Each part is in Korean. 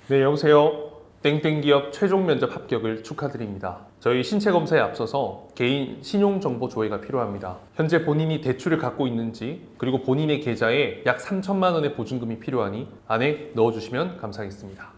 네, 여보세요. 땡땡기업 최종 면접 합격을 축하드립니다. 저희 신체 검사에 앞서서 개인 신용 정보 조회가 필요합니다. 현재 본인이 대출을 갖고 있는지, 그리고 본인의 계좌에 약 3천만 원의 보증금이 필요하니 안에 넣어주시면 감사하겠습니다.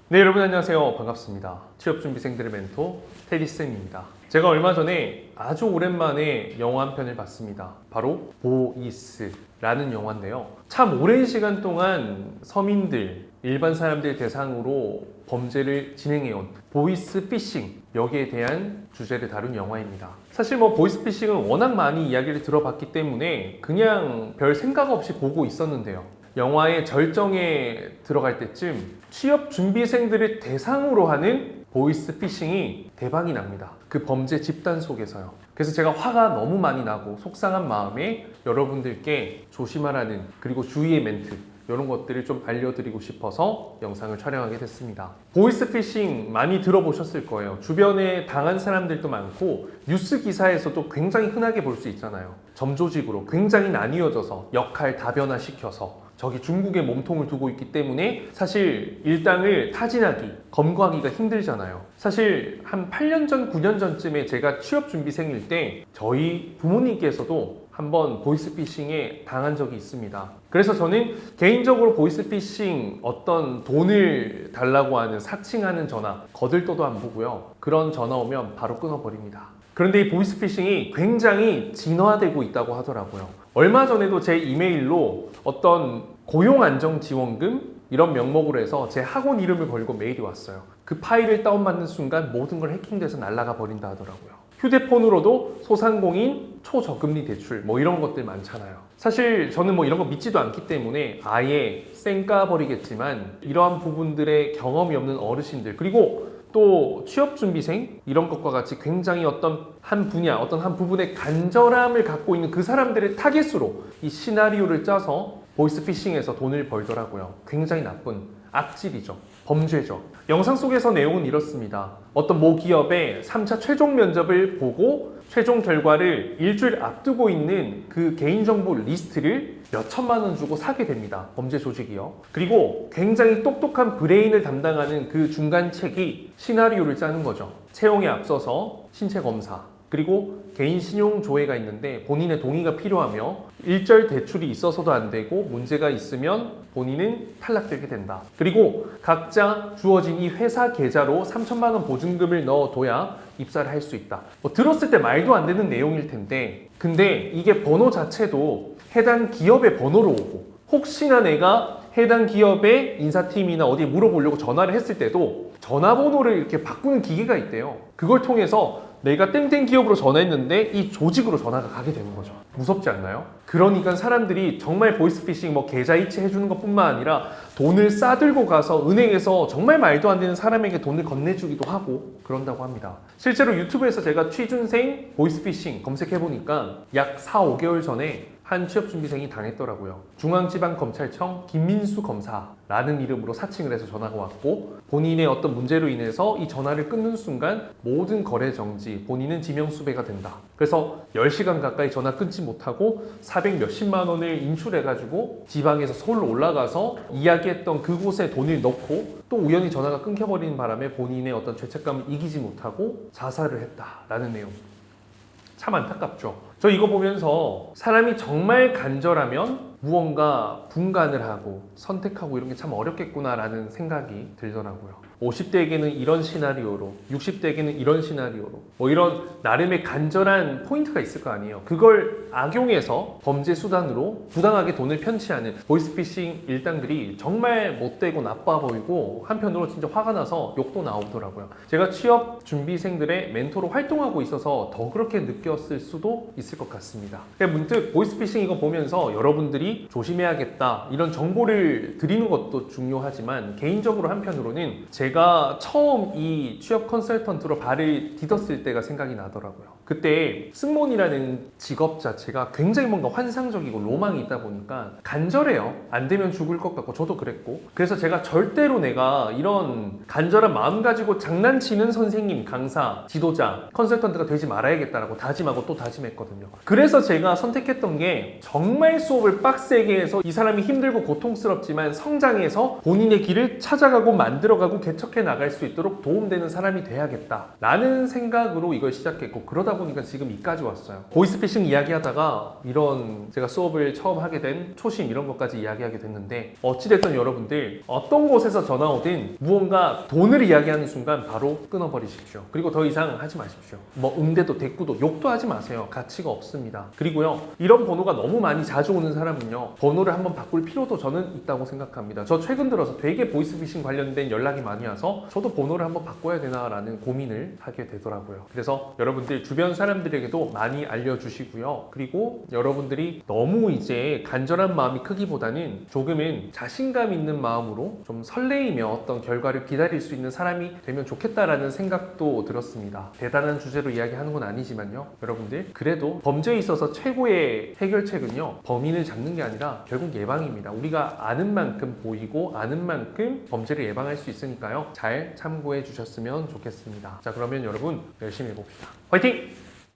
네, 여러분 안녕하세요. 반갑습니다. 취업준비생들의 멘토 테디쌤입니다. 제가 얼마 전에 아주 오랜만에 영화 한 편을 봤습니다. 바로 보이스라는 영화인데요. 참 오랜 시간 동안 서민들, 일반 사람들 대상으로 범죄를 진행해온 보이스 피싱, 여기에 대한 주제를 다룬 영화입니다. 사실 보이스 피싱은 워낙 많이 이야기를 들어봤기 때문에 그냥 별 생각 없이 보고 있었는데요. 영화의 절정에 들어갈 때쯤 취업 준비생들을 대상으로 하는 보이스 피싱이 대박이 납니다. 그 범죄 집단 속에서요. 그래서 제가 화가 너무 많이 나고 속상한 마음에 여러분들께 조심하라는, 그리고 주의의 멘트, 이런 것들을 좀 알려드리고 싶어서 영상을 촬영하게 됐습니다. 보이스피싱 많이 들어보셨을 거예요. 주변에 당한 사람들도 많고 뉴스 기사에서도 굉장히 흔하게 볼 수 있잖아요. 점조직으로 굉장히 나뉘어져서 역할 다변화시켜서, 저기 중국에 몸통을 두고 있기 때문에 사실 일당을 타진하기, 검거하기가 힘들잖아요. 사실 한 8년 전, 9년 전쯤에 제가 취업 준비생일 때 저희 부모님께서도 한번 보이스피싱에 당한 적이 있습니다. 그래서 저는 개인적으로 보이스피싱, 어떤 돈을 달라고 하는 사칭하는 전화 거들떠도 안 보고요. 그런 전화 오면 바로 끊어버립니다. 그런데 이 보이스피싱이 굉장히 진화되고 있다고 하더라고요. 얼마 전에도 제 이메일로 어떤 고용안정지원금 이런 명목으로 해서 제 학원 이름을 걸고 메일이 왔어요. 그 파일을 다운받는 순간 모든 걸 해킹돼서 날아가 버린다 하더라고요. 휴대폰으로도 소상공인 초저금리 대출 이런 것들 많잖아요. 사실 저는 이런 거 믿지도 않기 때문에 아예 쌩까 버리겠지만, 이러한 부분들의 경험이 없는 어르신들, 그리고 또 취업준비생, 이런 것과 같이 굉장히 어떤 한 분야, 어떤 한 부분의 간절함을 갖고 있는 그 사람들의 타겟으로 이 시나리오를 짜서 보이스피싱에서 돈을 벌더라고요. 굉장히 나쁜 악질이죠. 범죄죠. 영상 속에서 내용은 이렇습니다. 어떤 모 기업의 3차 최종 면접을 보고 최종 결과를 일주일 앞두고 있는 그 개인정보 리스트를 몇 천만 원 주고 사게 됩니다. 범죄 조직이요. 그리고 굉장히 똑똑한 브레인을 담당하는 그 중간 책이 시나리오를 짜는 거죠. 채용에 앞서서 신체 검사, 그리고 개인 신용 조회가 있는데 본인의 동의가 필요하며 일절 대출이 있어서도 안 되고 문제가 있으면 본인은 탈락되게 된다. 그리고 각자 주어진 이 회사 계좌로 3천만 원 보증금을 넣어둬야 입사를 할 수 있다. 들었을 때 말도 안 되는 내용일 텐데, 근데 이게 번호 자체도 해당 기업의 번호로 오고, 혹시나 내가 해당 기업의 인사팀이나 어디에 물어보려고 전화를 했을 때도 전화번호를 이렇게 바꾸는 기계가 있대요. 그걸 통해서 내가 땡땡 기업으로 전화했는데 이 조직으로 전화가 가게 되는 거죠. 무섭지 않나요? 그러니까 사람들이 정말 보이스피싱 계좌 이체해주는 것뿐만 아니라 돈을 싸들고 가서 은행에서 정말 말도 안 되는 사람에게 돈을 건네주기도 하고 그런다고 합니다. 실제로 유튜브에서 제가 취준생 보이스피싱 검색해보니까 약 4, 5개월 전에 한 취업준비생이 당했더라고요. 중앙지방검찰청 김민수 검사라는 이름으로 사칭을 해서 전화가 왔고, 본인의 어떤 문제로 인해서 이 전화를 끊는 순간 모든 거래 정지, 본인은 지명수배가 된다. 그래서 10시간 가까이 전화 끊지 못하고 400 몇십만 원을 인출해가지고 지방에서 서울로 올라가서 이야기했던 그곳에 돈을 넣고 또 우연히 전화가 끊겨버리는 바람에 본인의 어떤 죄책감을 이기지 못하고 자살을 했다라는 내용. 참 안타깝죠. 저 이거 보면서 사람이 정말 간절하면 무언가 분간을 하고 선택하고 이런 게 참 어렵겠구나라는 생각이 들더라고요. 50대에게는 이런 시나리오로, 60대에게는 이런 시나리오로 이런 나름의 간절한 포인트가 있을 거 아니에요. 그걸 악용해서 범죄 수단으로 부당하게 돈을 편취하는 보이스피싱 일당들이 정말 못되고 나빠 보이고, 한편으로 진짜 화가 나서 욕도 나오더라고요. 제가 취업 준비생들의 멘토로 활동하고 있어서 더 그렇게 느꼈을 수도 있을 것 같습니다. 문득 보이스피싱 이거 보면서 여러분들이 조심해야겠다, 이런 정보를 드리는 것도 중요하지만, 개인적으로 한편으로는 제가 처음 이 취업 컨설턴트로 발을 디뎠을 때가 생각이 나더라고요. 그때 승무원이라는 직업 자체가 굉장히 뭔가 환상적이고 로망이 있다 보니까 간절해요. 안 되면 죽을 것 같고 저도 그랬고. 그래서 제가 절대로 내가 이런 간절한 마음 가지고 장난치는 선생님, 강사, 지도자, 컨설턴트가 되지 말아야겠다라고 다짐하고 또 다짐했거든요. 그래서 제가 선택했던 게 정말 수업을 빡세게 해서 이 사람이 힘들고 고통스럽지만 성장해서 본인의 길을 찾아가고 만들어가고 개척해 나갈 수 있도록 도움되는 사람이 돼야겠다 라는 생각으로 이걸 시작했고, 그러다 보니까 지금 이까지 왔어요. 보이스피싱 이야기하다가 이런 제가 수업을 처음 하게 된 초심 이런 것까지 이야기하게 됐는데, 어찌됐든 여러분들 어떤 곳에서 전화 오든 무언가 돈을 이야기하는 순간 바로 끊어버리십시오. 그리고 더 이상 하지 마십시오. 뭐 응대도 대꾸도 욕도 하지 마세요. 가치가 없습니다. 그리고요, 이런 번호가 너무 많이 자주 오는 사람은요, 번호를 한번 바꿀 필요도 저는 있다고 생각합니다. 저 최근 들어서 되게 보이스피싱 관련된 연락이 많이 와서 저도 번호를 한번 바꿔야 되나라는 고민을 하게 되더라고요. 그래서 여러분들 주변 사람들에게도 많이 알려주시고요. 그리고 여러분들이 너무 이제 간절한 마음이 크기보다는 조금은 자신감 있는 마음으로 좀 설레이며 어떤 결과를 기다릴 수 있는 사람이 되면 좋겠다라는 생각도 들었습니다. 대단한 주제로 이야기하는 건 아니지만요, 여러분들 그래도 범죄에 있어서 최고의 해결책은요, 범인을 잡는 게 아니라 결국 예방입니다. 우리가 아는 만큼 보이고 아는 만큼 범죄를 예방할 수 있으니까요, 잘 참고해 주셨으면 좋겠습니다. 자, 그러면 여러분 열심히 해봅시다. 화이팅!